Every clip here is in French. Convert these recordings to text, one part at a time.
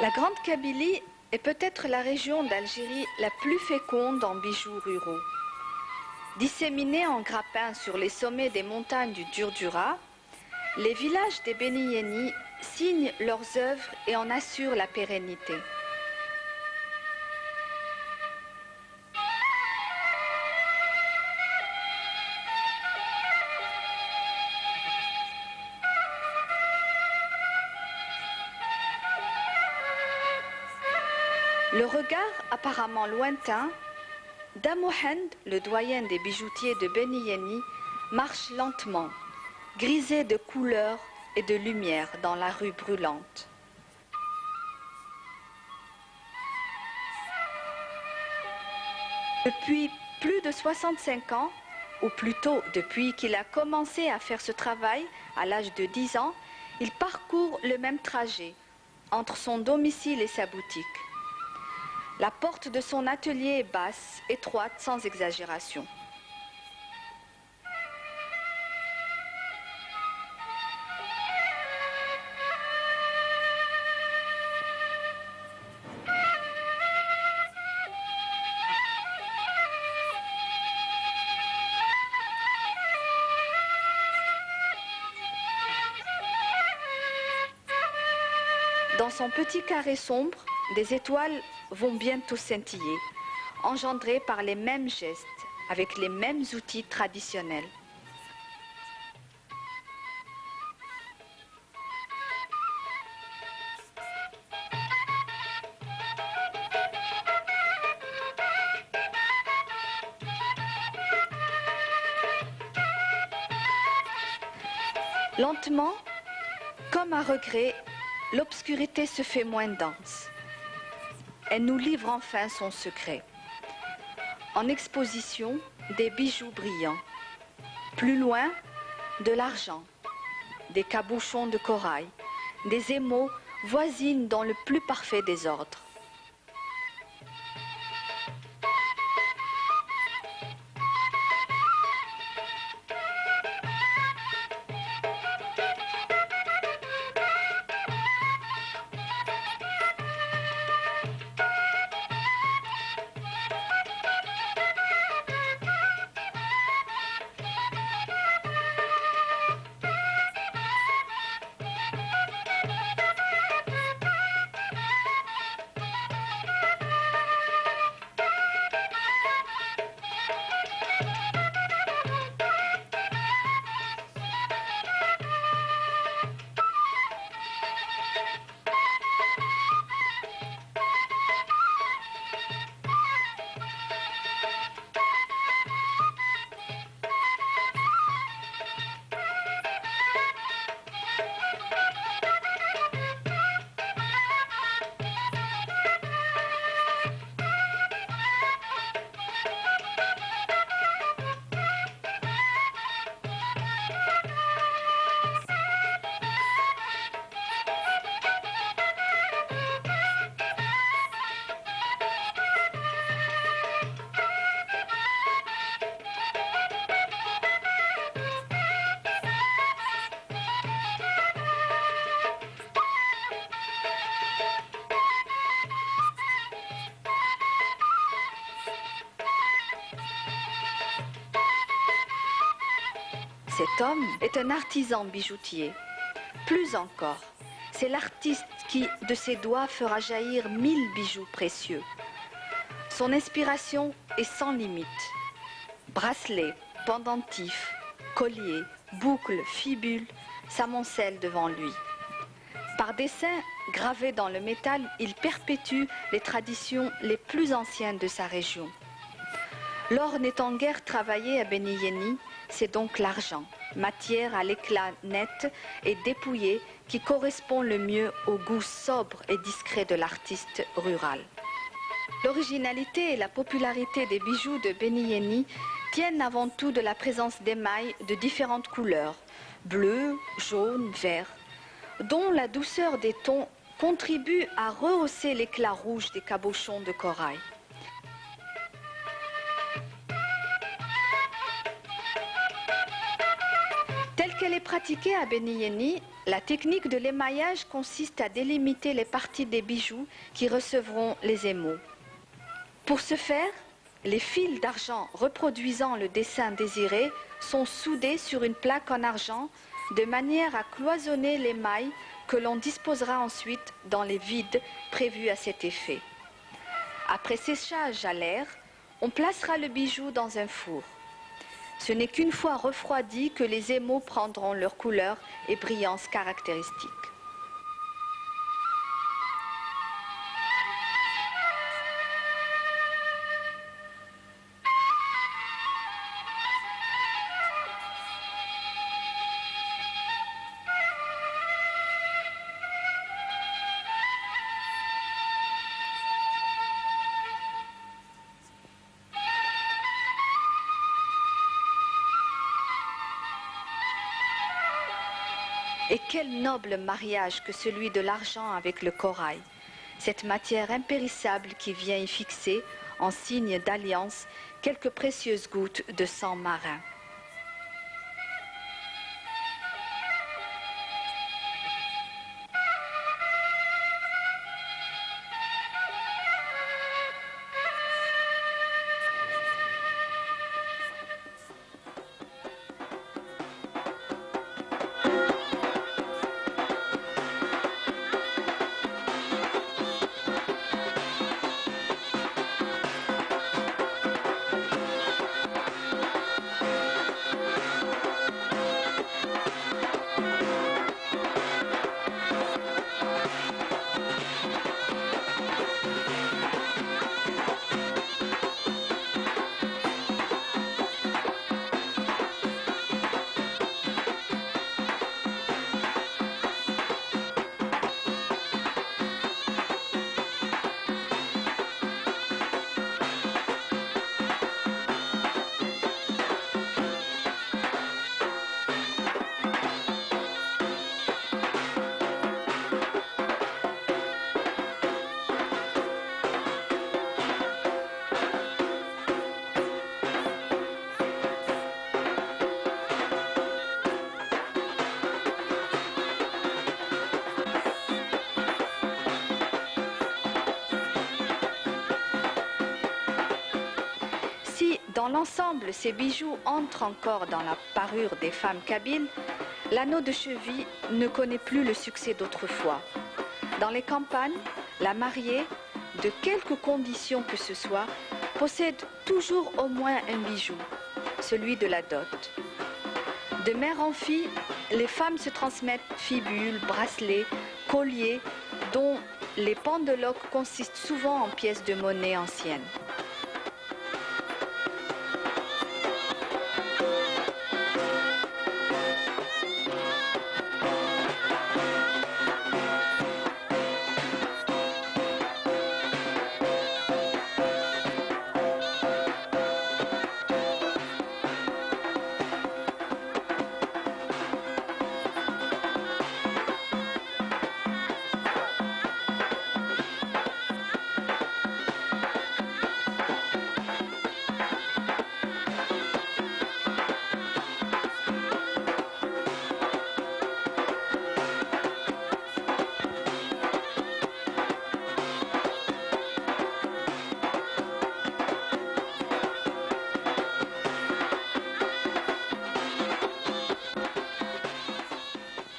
La Grande Kabylie est peut-être la région d'Algérie la plus féconde en bijoux ruraux. Disséminés en grappins sur les sommets des montagnes du Durdura, les villages des Beni Yenni signent leurs œuvres et en assurent la pérennité. Le regard apparemment lointain d'Amohend, le doyen des bijoutiers de Beni Yenni, marche lentement, grisé de couleurs et de lumière dans la rue brûlante. Depuis plus de 65 ans, ou plutôt depuis qu'il a commencé à faire ce travail à l'âge de 10 ans, il parcourt le même trajet entre son domicile et sa boutique. La porte de son atelier est basse, étroite, sans exagération. Dans son petit carré sombre, des étoiles vont bientôt scintiller, engendrées par les mêmes gestes, avec les mêmes outils traditionnels. Lentement, comme à regret, l'obscurité se fait moins dense. Elle nous livre enfin son secret. En exposition, des bijoux brillants. Plus loin, de l'argent, des cabochons de corail, des émaux voisinent dans le plus parfait désordre. Cet homme est un artisan bijoutier. Plus encore, c'est l'artiste qui, de ses doigts, fera jaillir 1000 bijoux précieux. Son inspiration est sans limite. Bracelets, pendentifs, colliers, boucles, fibules s'amoncellent devant lui. Par dessins gravés dans le métal, il perpétue les traditions les plus anciennes de sa région. L'or n'étant guère travaillé à Beni Yenni, c'est donc l'argent, matière à l'éclat net et dépouillé qui correspond le mieux au goût sobre et discret de l'artiste rural. L'originalité et la popularité des bijoux de Beni Yenni tiennent avant tout de la présence d'émails de différentes couleurs, bleu, jaune, vert, dont la douceur des tons contribue à rehausser l'éclat rouge des cabochons de corail. Telle qu'elle est est pratiqué à Beni Yeni, la technique de l'émaillage consiste à délimiter les parties des bijoux qui recevront les émaux. Pour ce faire, les fils d'argent reproduisant le dessin désiré sont soudés sur une plaque en argent de manière à cloisonner l'émail que l'on disposera ensuite dans les vides prévus à cet effet. Après séchage à l'air, on placera le bijou dans un four. Ce n'est qu'une fois refroidi que les émaux prendront leur couleur et brillance caractéristiques. Et quel noble mariage que celui de l'argent avec le corail, cette matière impérissable qui vient y fixer, en signe d'alliance, quelques précieuses gouttes de sang marin. Dans l'ensemble, ces bijoux entrent encore dans la parure des femmes kabyles. L'anneau de cheville ne connaît plus le succès d'autrefois. Dans les campagnes, la mariée, de quelque condition que ce soit, possède toujours au moins un bijou, celui de la dot. De mère en fille, les femmes se transmettent fibules, bracelets, colliers, dont les pendeloques consistent souvent en pièces de monnaie anciennes.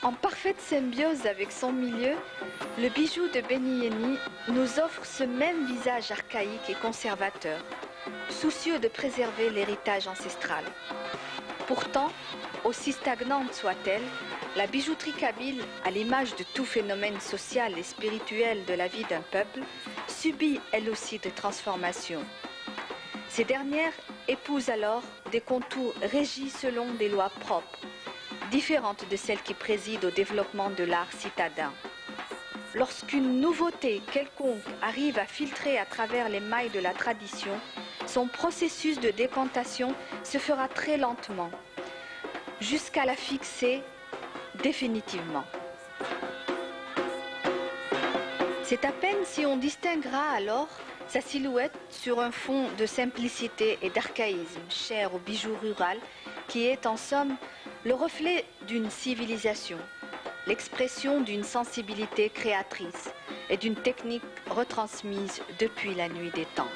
En parfaite symbiose avec son milieu, le bijou de Beni Yeni nous offre ce même visage archaïque et conservateur, soucieux de préserver l'héritage ancestral. Pourtant, aussi stagnante soit-elle, la bijouterie kabyle, à l'image de tout phénomène social et spirituel de la vie d'un peuple, subit elle aussi des transformations. Ces dernières épousent alors des contours régis selon des lois propres, différentes de celles qui président au développement de l'art citadin. Lorsqu'une nouveauté quelconque arrive à filtrer à travers les mailles de la tradition, son processus de décantation se fera très lentement, jusqu'à la fixer définitivement. C'est à peine si on distinguera alors sa silhouette sur un fond de simplicité et d'archaïsme cher au bijou rural, qui est en somme le reflet d'une civilisation, l'expression d'une sensibilité créatrice et d'une technique retransmise depuis la nuit des temps.